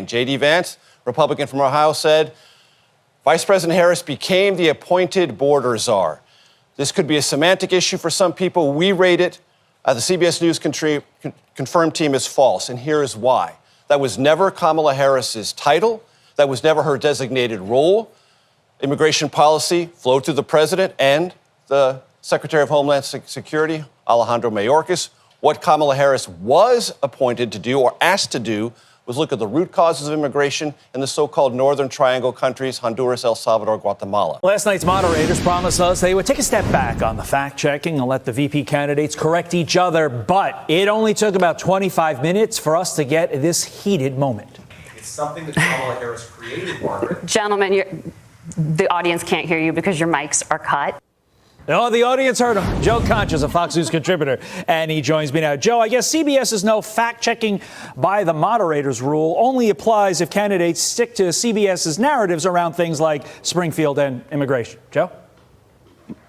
JD Vance, Republican from Ohio, said Vice President Harris became the appointed border czar. This could be a semantic issue for some people. We rate it, the CBS News confirmed team, as false, and here is why. That was never Kamala Harris's title. That was never her designated role. Immigration policy flowed through the president and the Secretary of Homeland Security, Alejandro Mayorkas. What Kamala Harris was appointed to do or asked to do was look at the root causes of immigration in the so-called Northern Triangle countries, Honduras, El Salvador, Guatemala. Last night's moderators promised us they would take a step back on the fact-checking and let the VP candidates correct each other, but it only took about 25 minutes for us to get this heated moment. It's something that Kamala Harris created, Margaret. Gentlemen, the audience can't hear you because your mics are cut. Oh, the audience heard him. Joe Concha is a Fox News contributor, and he joins me now. Joe, I guess CBS's no fact-checking by the moderators rule only applies if candidates stick to CBS's narratives around things like Springfield and immigration. Joe?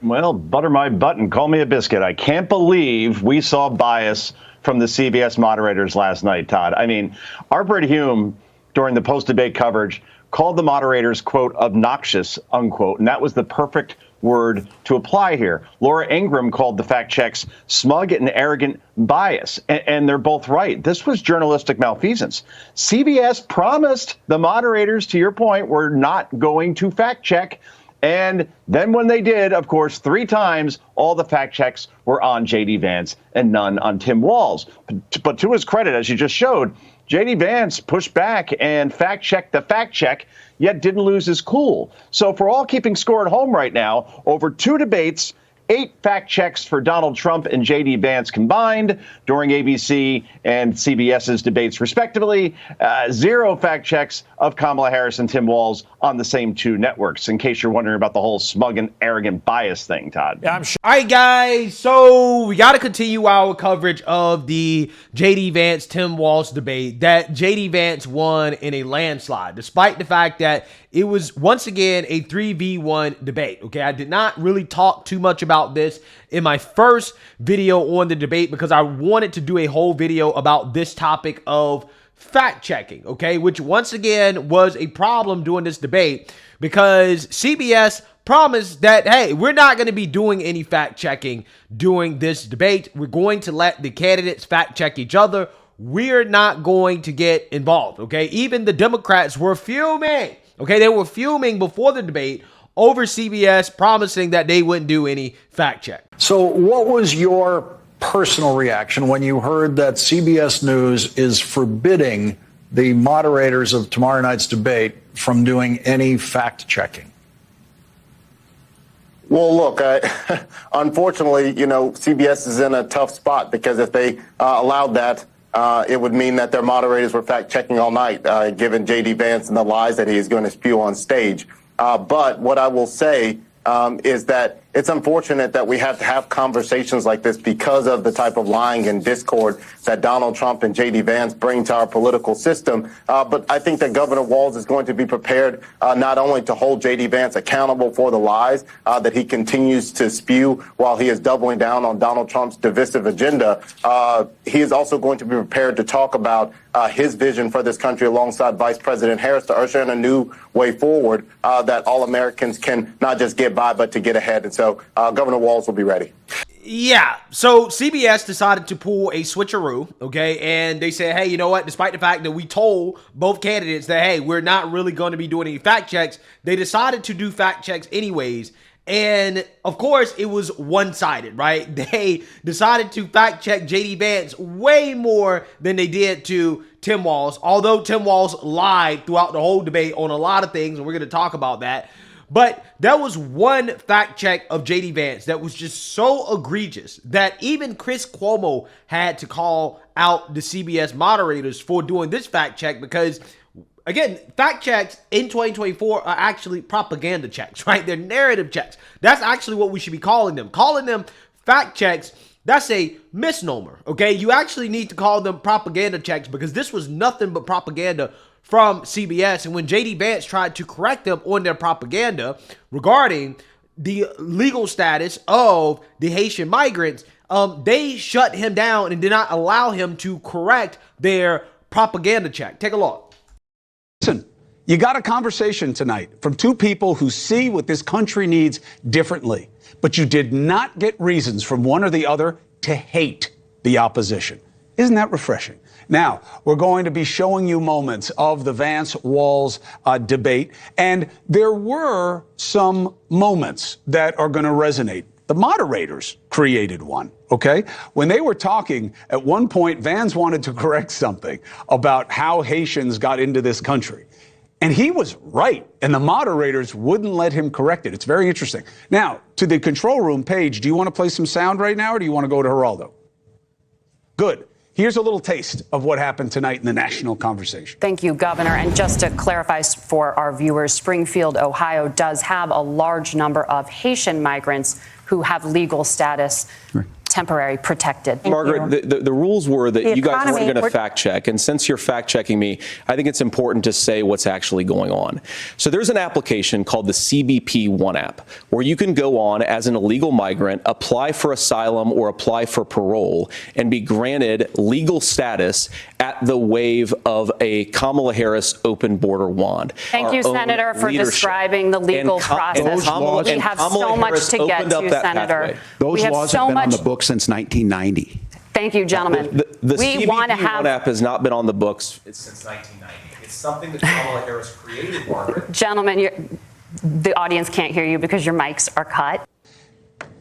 Well, butter my button, call me a biscuit. I can't believe we saw bias from the CBS moderators last night, Todd. I mean, Arbrit Hume, during the post-debate coverage, called the moderators, quote, obnoxious, unquote, and that was the perfect word to apply here. Laura Ingraham called the fact checks smug and arrogant bias, and they're both right. This was journalistic malfeasance. CBS promised the moderators, to your point, were not going to fact check. And then when they did, of course, 3 times, all the fact checks were on JD Vance and none on Tim Walz. But to his credit, as you just showed, JD Vance pushed back and fact-checked the fact-check, yet didn't lose his cool. So for all keeping score at home right now, over 2 debates, 8 fact-checks for Donald Trump and JD Vance combined during ABC and CBS's debates, respectively. 0 fact-checks of Kamala Harris and Tim Walz on the same 2 networks, in case you're wondering about the whole smug and arrogant bias thing, Todd. Yeah, I'm sure. All right, guys, so we got to continue our coverage of the JD Vance-Tim Walz debate that JD Vance won in a landslide, despite the fact that it was, once again, a 3v1 debate. Okay, I did not really talk too much about this in my first video on the debate because I wanted to do a whole video about this topic of fact-checking, okay, which once again was a problem during this debate because CBS promised that, hey, we're not going to be doing any fact-checking during this debate. We're going to let the candidates fact-check each other. We're not going to get involved, okay? Even the Democrats were fuming, okay? They were fuming before the debate over CBS promising that they wouldn't do any fact-check. So what was your personal reaction when you heard that CBS News is forbidding the moderators of tomorrow night's debate from doing any fact-checking? Well, look, unfortunately, CBS is in a tough spot because if they allowed that, it would mean that their moderators were fact-checking all night, given JD Vance and the lies that he is going to spew on stage. But what I will say is that it's unfortunate that we have to have conversations like this because of the type of lying and discord that Donald Trump and JD Vance bring to our political system. But I think that Governor Walz is going to be prepared not only to hold JD Vance accountable for the lies that he continues to spew while he is doubling down on Donald Trump's divisive agenda. He is also going to be prepared to talk about his vision for this country alongside Vice President Harris to usher in a new way forward that all Americans can not just get by, but to get ahead. And so Governor Walz will be ready. Yeah, so CBS decided to pull a switcheroo, okay, and they said, hey, you know what, despite the fact that we told both candidates that, hey, we're not really going to be doing any fact checks, they decided to do fact checks anyways, and of course, it was one-sided, right? They decided to fact check JD Vance way more than they did to Tim Walz, although Tim Walz lied throughout the whole debate on a lot of things, and we're going to talk about that. But there was one fact check of JD Vance that was just so egregious that even Chris Cuomo had to call out the CBS moderators for doing this fact check because, again, fact checks in 2024 are actually propaganda checks, right? They're narrative checks. That's actually what we should be calling them. Calling them fact checks, that's a misnomer, okay? You actually need to call them propaganda checks because this was nothing but propaganda from CBS. And when JD Vance tried to correct them on their propaganda regarding the legal status of the Haitian migrants, they shut him down and did not allow him to correct their propaganda check. Take a look. You got a conversation tonight from two people who see what this country needs differently, but you did not get reasons from one or the other to hate the opposition. Isn't that refreshing? Now, we're going to be showing you moments of the Vance-Walz debate, and there were some moments that are going to resonate. The moderators created one, okay? When they were talking, at one point, Vance wanted to correct something about how Haitians got into this country. And he was right, and the moderators wouldn't let him correct it. It's very interesting. Now, to the control room, Paige, do you want to play some sound right now, or do you want to go to Geraldo? Good. Here's a little taste of what happened tonight in the national conversation. Thank you, Governor. And just to clarify for our viewers, Springfield, Ohio does have a large number of Haitian migrants who have legal status. Right. Temporary protected. Margaret, the rules were that you guys weren't going to fact check. And since you're fact checking me, I think it's important to say what's actually going on. So there's an application called the CBP One app where you can go on as an illegal migrant, apply for asylum or apply for parole and be granted legal status at the wave of a Kamala Harris open border wand. Thank you, Senator, for describing the legal process. We have so much to get to, Senator. Those laws have been on the books since 1990. Thank you, gentlemen. The CBP One app has not been on the books since 1990. It's something that Kamala Harris created, Margaret. Gentlemen, the audience can't hear you because your mics are cut.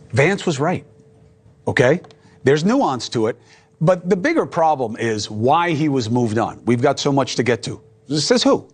Vance was right, okay? There's nuance to it, but the bigger problem is why he was moved on. We've got so much to get to. It says who?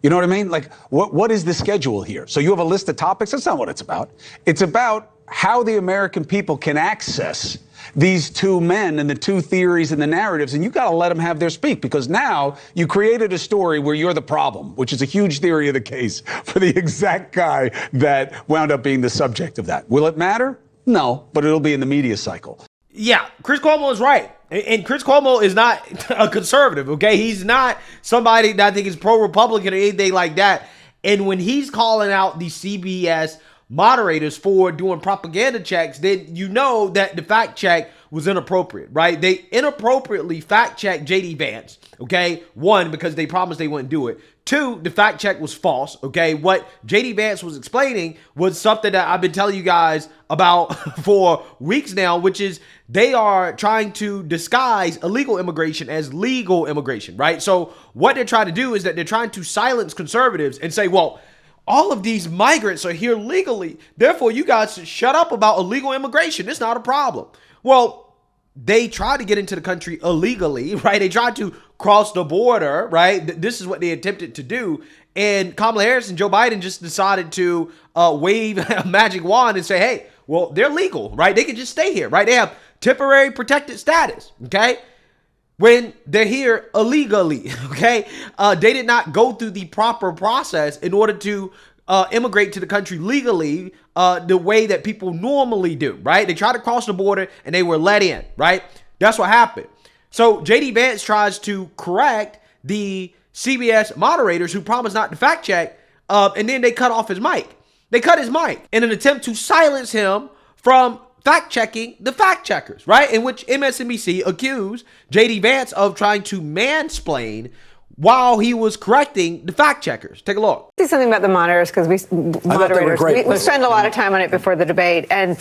You know what I mean? Like, what is the schedule here? So you have a list of topics? That's not what it's about. It's about how the American people can access these two men and the two theories and the narratives, and you've got to let them have their speak, because now you created a story where you're the problem, which is a huge theory of the case for the exact guy that wound up being the subject of that. Will it matter? No, but it'll be in the media cycle. Yeah, Chris Cuomo is right. And Chris Cuomo is not a conservative, okay? He's not somebody that I think is pro-Republican or anything like that. And when he's calling out the CBS moderators for doing propaganda checks, then you know that the fact check was inappropriate, right? They inappropriately fact checked JD Vance, okay? One, because they promised they wouldn't do it. Two, the fact check was false, okay? What JD Vance was explaining was something that I've been telling you guys about for weeks now, which is they are trying to disguise illegal immigration as legal immigration, right? So what they're trying to do is that they're trying to silence conservatives and say, well, all of these migrants are here legally. Therefore, you guys should shut up about illegal immigration. It's not a problem. Well, they tried to get into the country illegally, right? They tried to cross the border, right? This is what they attempted to do. And Kamala Harris and Joe Biden just decided to wave a magic wand and say, hey, well, they're legal, right? They can just stay here, right? They have temporary protected status, okay? When they're here illegally, okay? They did not go through the proper process in order to immigrate to the country legally the way that people normally do, right? They tried to cross the border and they were let in, right? That's what happened. So JD Vance tries to correct the CBS moderators who promised not to fact check, and then they cut off his mic. They cut his mic in an attempt to silence him from fact-checking the fact-checkers, right? In which MSNBC accused JD Vance of trying to mansplain while he was correcting the fact-checkers. Take a look. Say something about the moderators, because we spend a lot of time on it before the debate, and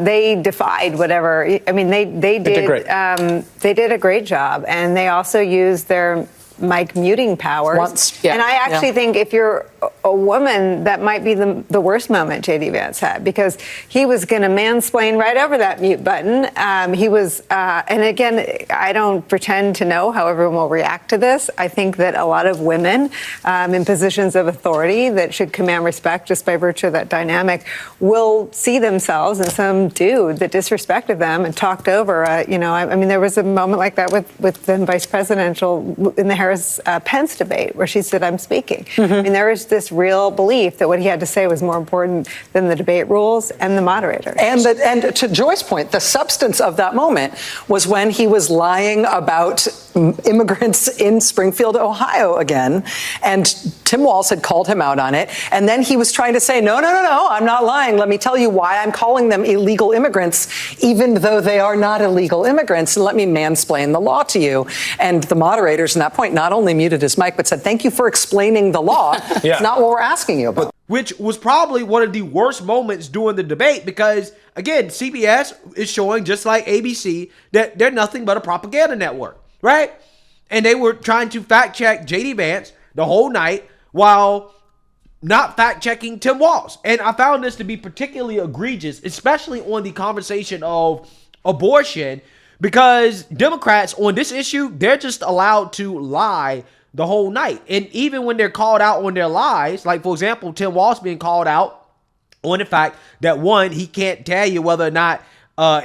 they defied whatever. I mean, they did a great job, and they also used their mic muting powers. And I actually think if you're a woman, that might be the worst moment JD Vance had, because he was going to mansplain right over that mute button. He was, and again, I don't pretend to know how everyone will react to this. I think that a lot of women in positions of authority that should command respect just by virtue of that dynamic will see themselves in some dude that disrespected them and talked over. I mean, there was a moment like that with then vice presidential in the Harris-Pence debate where she said, I'm speaking. I mean, there was this real belief that what he had to say was more important than the debate rules and the moderators. And to Joy's point, the substance of that moment was when he was lying about immigrants in Springfield, Ohio again. And Tim Walz had called him out on it. And then he was trying to say, no, I'm not lying. Let me tell you why I'm calling them illegal immigrants, even though they are not illegal immigrants. And let me mansplain the law to you. And the moderators, at that point, not only muted his mic, but said, thank you for explaining the law. Yeah. It's not what we're asking you about. Which was probably one of the worst moments during the debate because, again, CBS is showing, just like ABC, that they're nothing but a propaganda network, right? And they were trying to fact check JD Vance the whole night while not fact checking Tim Walz. And I found this to be particularly egregious, especially on the conversation of abortion, because Democrats on this issue, they're just allowed to lie the whole night. And even when they're called out on their lies, like, for example, Tim Walz being called out on the fact that, one, he can't tell you whether or not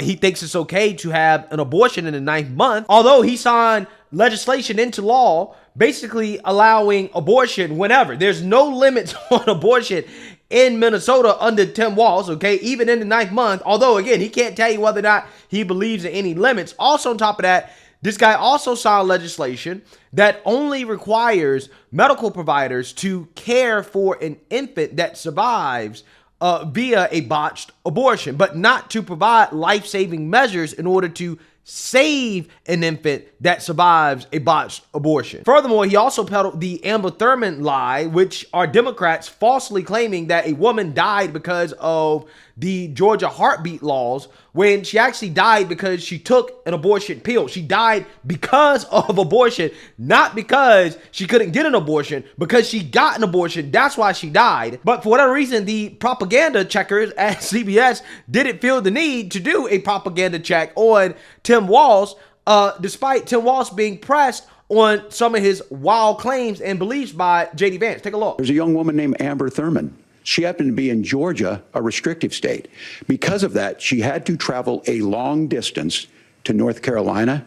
he thinks it's okay to have an abortion in the 9th month, although he signed legislation into law basically allowing abortion whenever. There's no limits on abortion in Minnesota under Tim Walz, okay, even in the 9th month, although, again, he can't tell you whether or not he believes in any limits. Also, on top of that, this guy also signed legislation that only requires medical providers to care for an infant that survives via a botched abortion, but not to provide life-saving measures in order to save an infant that survives a botched abortion. Furthermore, he also peddled the Amber Thurman lie, which are Democrats falsely claiming that a woman died because of the Georgia heartbeat laws, when she actually died because she took an abortion pill. She died because of abortion, not because she couldn't get an abortion, because she got an abortion. That's why she died. But for whatever reason, the propaganda checkers at CBS didn't feel the need to do a propaganda check on Tim Walz, despite Tim Walz being pressed on some of his wild claims and beliefs by JD Vance. Take a look. There's a young woman named Amber Thurman. She happened to be in Georgia, a restrictive state. Because of that, she had to travel a long distance to North Carolina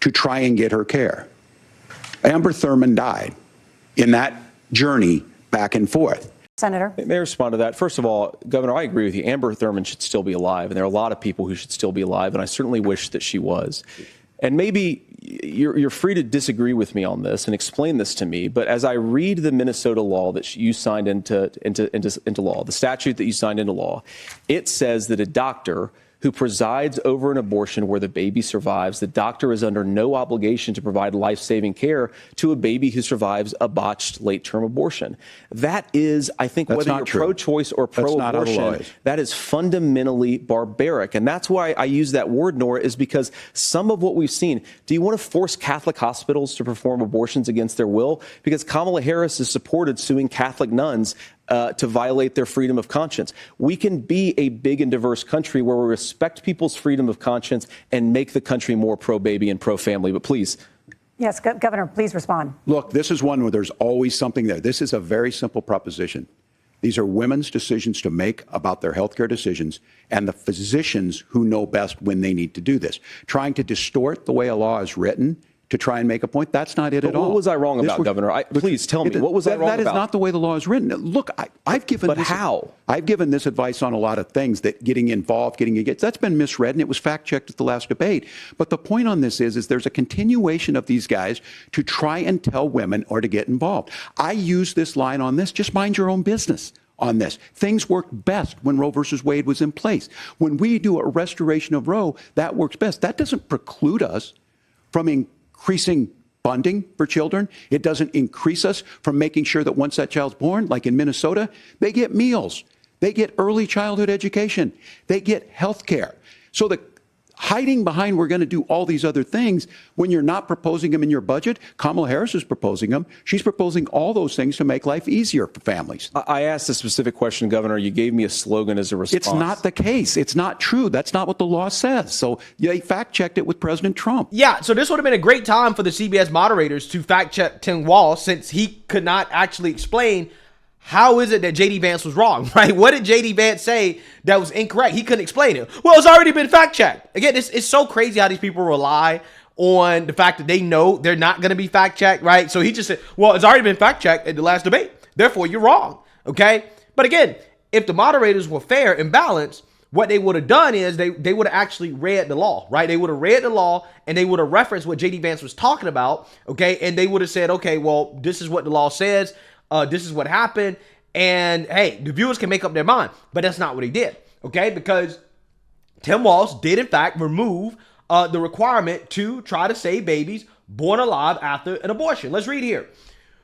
to try and get her care. Amber Thurman died in that journey back and forth. Senator. May I respond to that? First of all, Governor, I agree with you. Amber Thurman should still be alive, and there are a lot of people who should still be alive, and I certainly wish that she was. And maybe you're free to disagree with me on this and explain this to me, but as I read the Minnesota law that you signed into law, the statute that you signed into law, it says that a doctor who presides over an abortion where the baby survives, the doctor is under no obligation to provide life-saving care to a baby who survives a botched late-term abortion. That is, I think, whether you're pro-choice or pro-abortion, that is fundamentally barbaric. And that's why I use that word, Nora, is because some of what we've seen, do you want to force Catholic hospitals to perform abortions against their will? Because Kamala Harris has supported suing Catholic nuns to violate their freedom of conscience. We can be a big and diverse country where we respect people's freedom of conscience and make the country more pro-baby and pro-family. But please. Yes, Governor, please respond. Look, this is one where there's always something there. This is a very simple proposition. These are women's decisions to make about their health care decisions, and the physicians who know best when they need to do this. Trying to distort the way a law is written to try and make a point, that's not it at all. What was I wrong about, Governor? Please tell me, what was I wrong about? That is not the way the law is written. Look, I've given this advice on a lot of things, that getting involved, that's been misread, and it was fact-checked at the last debate. But the point on this is there's a continuation of these guys to try and tell women or to get involved. I use this line on this, just mind your own business on this. Things worked best when Roe versus Wade was in place. When we do a restoration of Roe, that works best. That doesn't preclude us from increasing funding for children. It doesn't increase us from making sure that once that child's born, like in Minnesota, they get meals, they get early childhood education, they get health care. So the hiding behind we're going to do all these other things when you're not proposing them in your budget. Kamala Harris is proposing them. She's proposing all those things to make life easier for families. I asked a specific question, Governor. You gave me a slogan as a response. It's not the case. It's not true. That's not what the law says. So they fact-checked it with President Trump. Yeah, so this would have been a great time for the CBS moderators to fact-check Tim Walz, since he could not actually explain how is it that JD Vance was wrong, right? What did JD Vance say that was incorrect? He couldn't explain it. Well, it's already been fact-checked. Again, it's so crazy how these people rely on the fact that they know they're not going to be fact-checked, right? So he just said, well, it's already been fact-checked at the last debate. Therefore, you're wrong, okay? But again, if the moderators were fair and balanced, what they would have done is they would have actually read the law, right? They would have read the law and they would have referenced what JD Vance was talking about, okay? And they would have said, okay, well, this is what the law says. This is what happened. And hey, the viewers can make up their mind. But that's not what he did, okay? Because Tim Walz did, in fact, remove the requirement to try to save babies born alive after an abortion. Let's read here.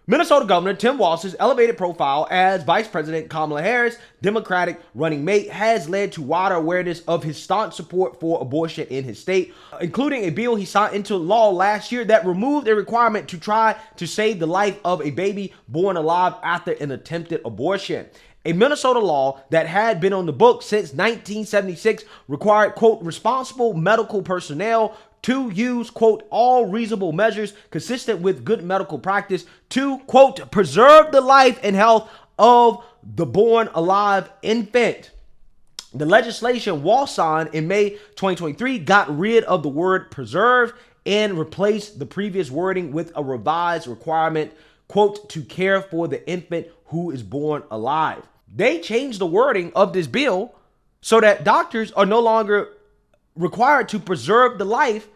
Minnesota Governor Tim Walz's elevated profile as Vice President Kamala Harris' Democratic running mate has led to wider awareness of his staunch support for abortion in his state, including a bill he signed into law last year that removed a requirement to try to save the life of a baby born alive after an attempted abortion. A Minnesota law that had been on the books since 1976 required, quote, responsible medical personnel to use, quote, all reasonable measures consistent with good medical practice to, quote, preserve the life and health of the born alive infant. The legislation Walz signed in May 2023 got rid of the word preserve and replaced the previous wording with a revised requirement, quote, to care for the infant who is born alive. They changed the wording of this bill so that doctors are no longer required to preserve the life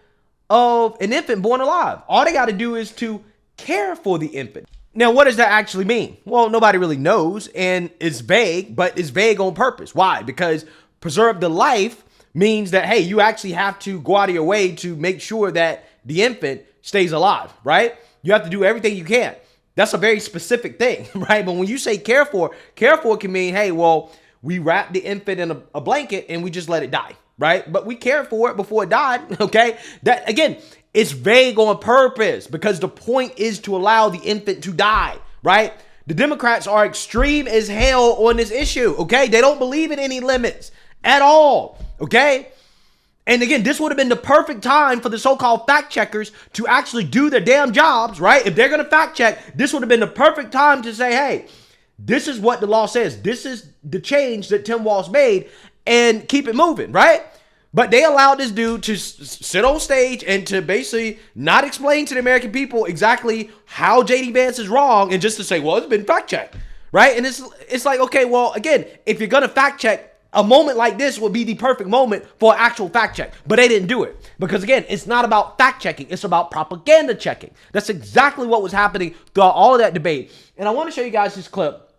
of an infant born alive. All they got to do is to care for the infant. Now, what does that actually mean? Well, nobody really knows, and it's vague, but it's vague on purpose. Why? Because preserve the life means that, hey, you actually have to go out of your way to make sure that the infant stays alive, right? You have to do everything you can. That's a very specific thing, right? But when you say care for can mean, hey, well, we wrap the infant in a blanket and we just let it die, right? But we cared for it before it died, okay? That, again, it's vague on purpose because the point is to allow the infant to die, right? The Democrats are extreme as hell on this issue, okay? They don't believe in any limits at all, okay? And again, this would have been the perfect time for the so-called fact checkers to actually do their damn jobs, right? If they're going to fact check, this would have been the perfect time to say, hey, this is what the law says. This is the change that Tim Walz made and keep it moving, right? But they allowed this dude to sit on stage and to basically not explain to the American people exactly how JD Vance is wrong and just to say, well, it's been fact checked, right? And it's like, okay, well, again, if you're going to fact check, a moment like this would be the perfect moment for an actual fact check. But they didn't do it. Because again, it's not about fact checking. It's about propaganda checking. That's exactly what was happening throughout all of that debate. And I want to show you guys this clip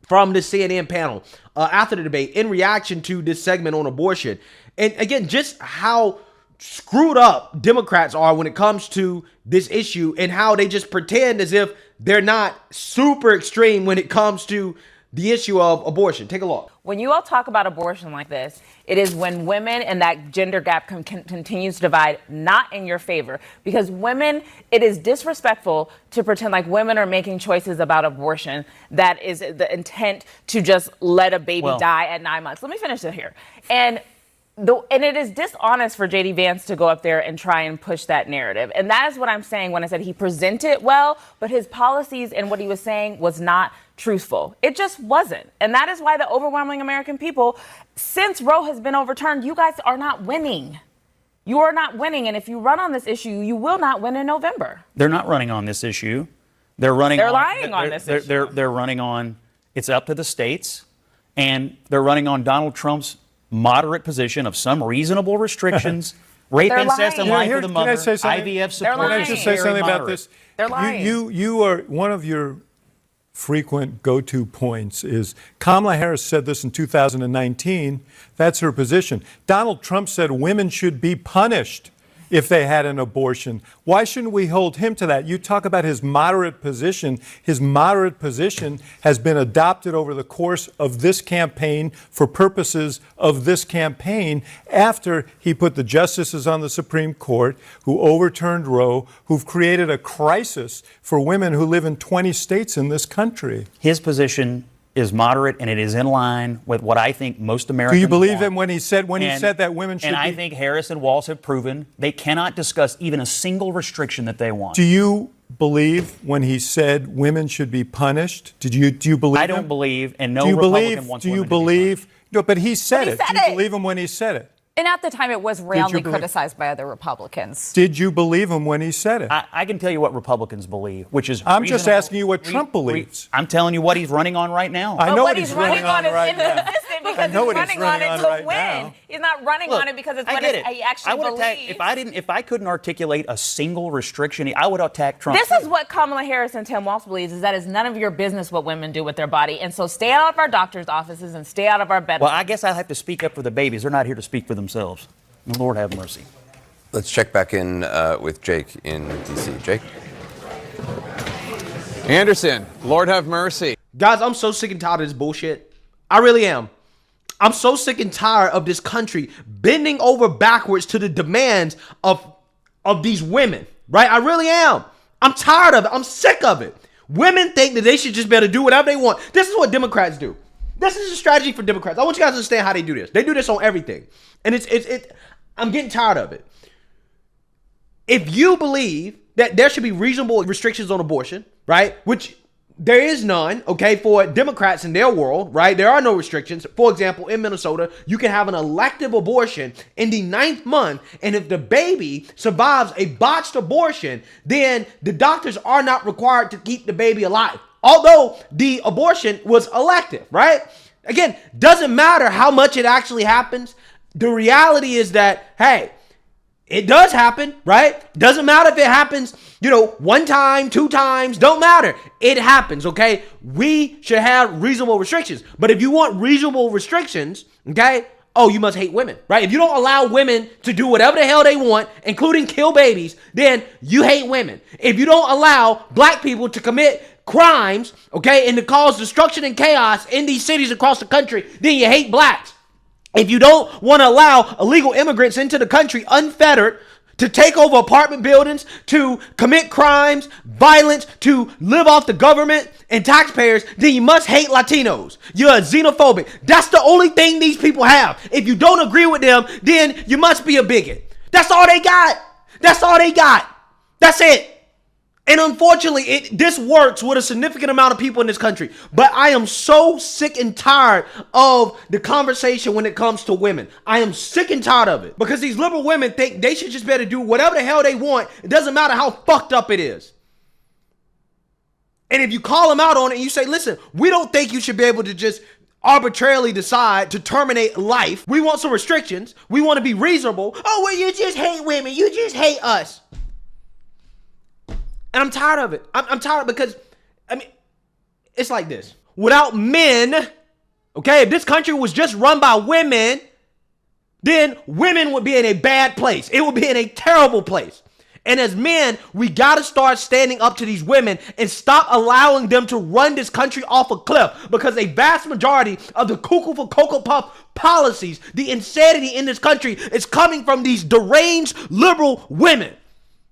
from the CNN panel after the debate in reaction to this segment on abortion. And again, just how screwed up Democrats are when it comes to this issue and how they just pretend as if they're not super extreme when it comes to the issue of abortion. Take a look. When you all talk about abortion like this, it is when women and that gender gap continues to divide, not in your favor. Because women, it is disrespectful to pretend like women are making choices about abortion. That is the intent to just let a baby die at 9 months. Let me finish it here. And it is dishonest for JD Vance to go up there and try and push that narrative. And that is what I'm saying when I said he presented well, but his policies and what he was saying was not truthful. It just wasn't. And that is why the overwhelming American people, since Roe has been overturned, you guys are not winning. You are not winning. And if you run on this issue, you will not win in November. They're not running on this issue. They're lying on this issue. They're running on, it's up to the states, and they're running on Donald Trump's moderate position of some reasonable restrictions, rape, incest, and life of the mother, IVF support. Can I just say something about this? They're lying. You are one of your frequent go-to points is Kamala Harris said this in 2019. That's her position. Donald Trump said women should be punished if they had an abortion. Why shouldn't we hold him to that? You talk about his moderate position. His moderate position has been adopted over the course of this campaign for purposes of this campaign after he put the justices on the Supreme Court who overturned Roe, who've created a crisis for women who live in 20 states in this country. His position is moderate, and it is in line with what I think most Americans Do you believe want. him when he said that women should And I think Harris and Walz have proven they cannot discuss even a single restriction that they want. Do you believe when he said women should be punished? Do you believe I don't him? believe, and no Republican wants women to be punished. No, but he said it. said Do you it. believe him when he said it? And at the time, it was roundly believe- criticized by other Republicans. Did you believe him when he said it? I can tell you what Republicans believe, which is I'm just asking you what Trump believes. I'm telling you what he's running on right now. I know what he's running on right now. because he's running on it to win. He's not running on it because it's what he actually believes. If I couldn't articulate a single restriction, I would attack Trump. This is what Kamala Harris and Tim Walz believes, is that it's none of your business what women do with their body. And so stay out of our doctor's offices and stay out of our bedrooms. Well, I guess I'll have to speak up for the babies. They're not here to speak for themselves. Lord have mercy. Let's check back in with Jake in D.C. Jake? Anderson, Lord have mercy. Guys, I'm so sick and tired of this bullshit. I really am. I'm so sick and tired of this country bending over backwards to the demands of these women, right? I really am. I'm tired of it. I'm sick of it. Women think that they should just be able to do whatever they want. This is what Democrats do. This is a strategy for Democrats. I want you guys to understand how they do this. They do this on everything. And I'm getting tired of it. If you believe that there should be reasonable restrictions on abortion, right? Which there is none, okay, for Democrats in their world, right? There are no restrictions. For example, in Minnesota, you can have an elective abortion in the 9th month, and if the baby survives a botched abortion, then the doctors are not required to keep the baby alive. Although the abortion was elective, right? Again, doesn't matter how much it actually happens. The reality is that, hey, it does happen, right? Doesn't matter if it happens, 1 time, 2 times, don't matter. It happens, okay? We should have reasonable restrictions. But if you want reasonable restrictions, okay, you must hate women, right? If you don't allow women to do whatever the hell they want, including kill babies, then you hate women. If you don't allow black people to commit crimes, okay, and to cause destruction and chaos in these cities across the country, then you hate blacks. If you don't want to allow illegal immigrants into the country unfettered to take over apartment buildings, to commit crimes, violence, to live off the government and taxpayers, then you must hate Latinos. You're xenophobic. That's the only thing these people have. If you don't agree with them, then you must be a bigot. That's all they got. That's all they got. That's it. And unfortunately, this works with a significant amount of people in this country. But I am so sick and tired of the conversation when it comes to women. I am sick and tired of it. Because these liberal women think they should just be able to do whatever the hell they want. It doesn't matter how fucked up it is. And if you call them out on it and you say, listen, we don't think you should be able to just arbitrarily decide to terminate life. We want some restrictions. We want to be reasonable. Oh, well, you just hate women. You just hate us. And I'm tired of it. I'm tired because, it's like this. Without men, okay, if this country was just run by women, then women would be in a bad place. It would be in a terrible place. And as men, we got to start standing up to these women and stop allowing them to run this country off a cliff, because a vast majority of the cuckoo for Cocoa Puff policies, the insanity in this country, is coming from these deranged liberal women.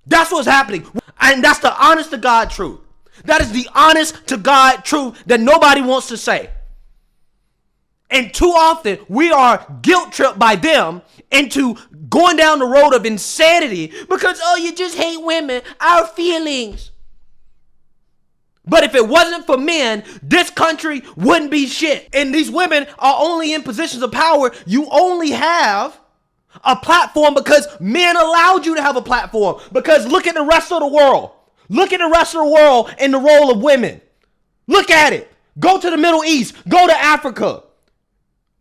That's what's happening. And that's the honest to God truth. That is the honest to God truth that nobody wants to say. And too often we are guilt tripped by them into going down the road of insanity because, you just hate women, our feelings. But if it wasn't for men, this country wouldn't be shit. And these women are only in positions of power. You only have a platform because men allowed you to have a platform. Because look at the rest of the world. Look at the rest of the world in the role of women. Look at it. Go to the Middle East. Go to Africa.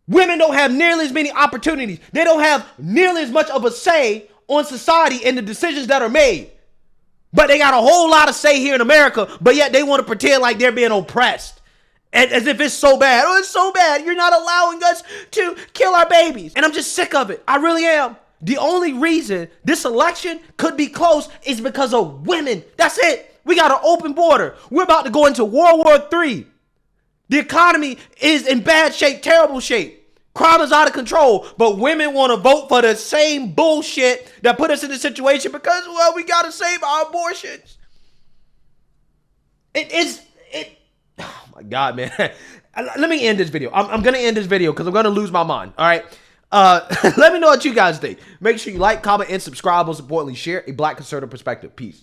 Women don't have nearly as many opportunities. They don't have nearly as much of a say on society and the decisions that are made. But they got a whole lot of say here in America, but yet they want to pretend like they're being oppressed. As if it's so bad. Oh, it's so bad. You're not allowing us to kill our babies. And I'm just sick of it. I really am. The only reason this election could be close is because of women. That's it. We got an open border. We're about to go into World War III. The economy is in bad shape, terrible shape. Crime is out of control. But women want to vote for the same bullshit that put us in this situation because, well, we got to save our abortions. Oh my God, man. Let me end this video. I'm going to end this video because I'm going to lose my mind. All right. Let me know what you guys think. Make sure you like, comment, and subscribe. Most importantly, share a Black conservative perspective. Peace.